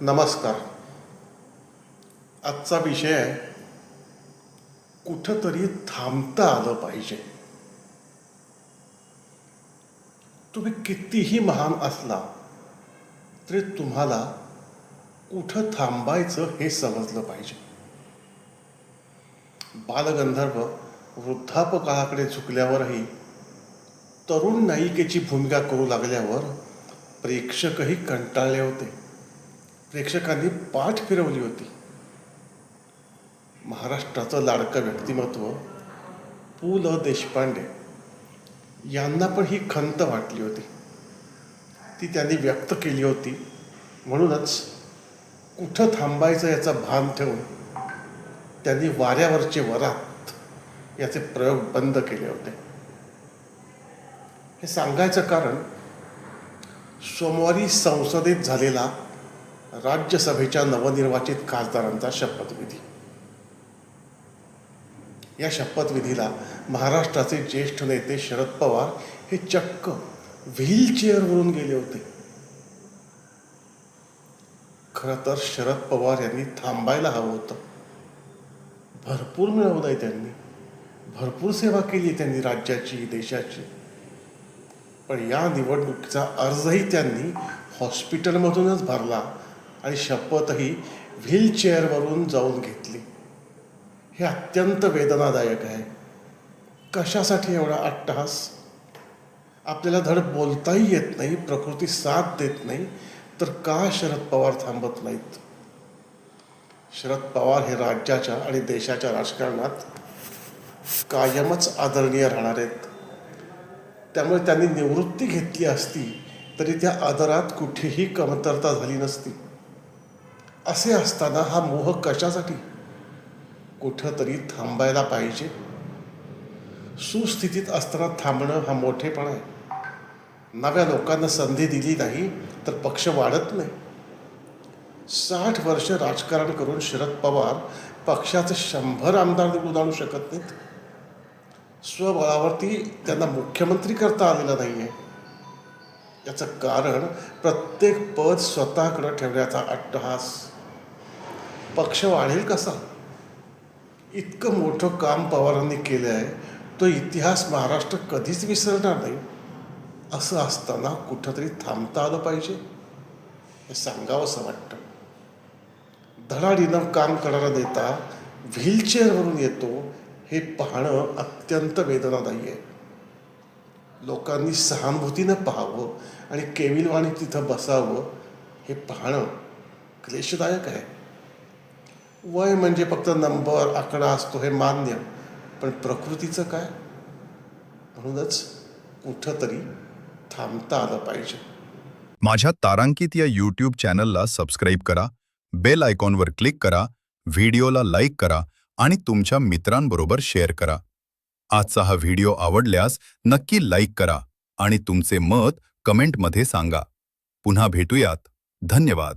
नमस्कार. आजचा विषय आहे, कुठंतरी थांबता आलं पाहिजे. तुम्ही कितीही महान असला तरी तुम्हाला कुठं थांबायचं हे समजलं पाहिजे. बालगंधर्व वृद्धापकाळाकडे झुकल्यावरही तरुण नायिकेची भूमिका करू लागल्यावर प्रेक्षकही कंटाळले होते. प्रेक्षकांनी पाठ फिरवली होती. महाराष्ट्राचं लाडकं व्यक्तिमत्व पु ल देशपांडे यांना पण ही खंत वाटली होती. ती त्यांनी व्यक्त केली होती. म्हणूनच कुठं थांबायचं याचं भान ठेवून त्यांनी वाऱ्यावरचे वरात याचे प्रयोग बंद केले होते. हे सांगायचं कारण, सोमवारी संसदेत झालेला राज्यसभेच्या नवनिर्वाचित खासदारांचा शपथविधी. या शपथविधीला महाराष्ट्राचे ज्येष्ठ नेते शरद पवार हे चक्क व्हीलचेअरवरून गेले होते. खरं तर शरद पवार यांनी थांबायला हवं होतं. भरपूर मिळवलंय त्यांनी, भरपूर सेवा केली त्यांनी राज्याची, देशाची. पण या निवडणुकीचा अर्जही त्यांनी हॉस्पिटलमधूनच भरला आणि शपथही व्हीलचेअरवरून जाऊन घेतली. हे अत्यंत वेदनादायक आहे. कशासाठी एवढा अट्टहास? आपल्याला धड बोलताही येत नाही, प्रकृती साथ देत नाही, तर का शरद पवार थांबत नाहीत? शरद पवार हे राज्याच्या आणि देशाच्या राजकारणात कायमच आदरणीय राहणार आहेत. त्यामुळे त्यांनी निवृत्ती घेतली असती तरी त्या आदरात कुठेही कमतरता झाली नसती. असे असताना हा मोह कशासाठी? कुठंतरी थांबायला पाहिजे. सुस्थितीत असताना थांबणं हा मोठेपणा आहे. नव्या लोकांना संधी दिली नाही तर पक्ष वाढत नाही. 60 वर्ष राजकारण करून शरद पवार पक्षाचे 100 आमदार निवडून आणू शकत नाहीत. स्वबळावरती त्यांना मुख्यमंत्री करता आलेलं नाही आहे. याचं कारण प्रत्येक पद स्वतःकडं ठेवण्याचा अट्टहास. पक्ष वाढेल कसा? इतकं मोठं काम पवारांनी केलं आहे, तो इतिहास महाराष्ट्र कधीच विसरणार नाही. असं असताना कुठंतरी थांबता आलं पाहिजे, हे सांगावंसं वाटतं. धडाडीनं काम करणारा नेता व्हीलचेअरवरून येतो हे पाहणं अत्यंत वेदनादायी आहे. लोकांनी सहानुभूतीनं पाहावं आणि केविलवाणी तिथं बसावं हे पाहणं क्लेशदायक आहे. वय म्हणजे फक्त नंबर, आकडा असतो हे मान्य, पण प्रकृतीचं काय? म्हणूनच कुठंतरी थांबता आलं पाहिजे. माझ्या तारांकित या यूट्यूब चॅनलला सबस्क्राईब करा, बेल आयकॉनवर क्लिक करा, व्हिडिओला लाईक करा आणि तुमच्या मित्रांबरोबर शेअर करा. आजचा हा व्हिडिओ आवडल्यास नक्की लाईक करा आणि तुमचे मत कमेंटमध्ये सांगा. पुन्हा भेटूयात. धन्यवाद.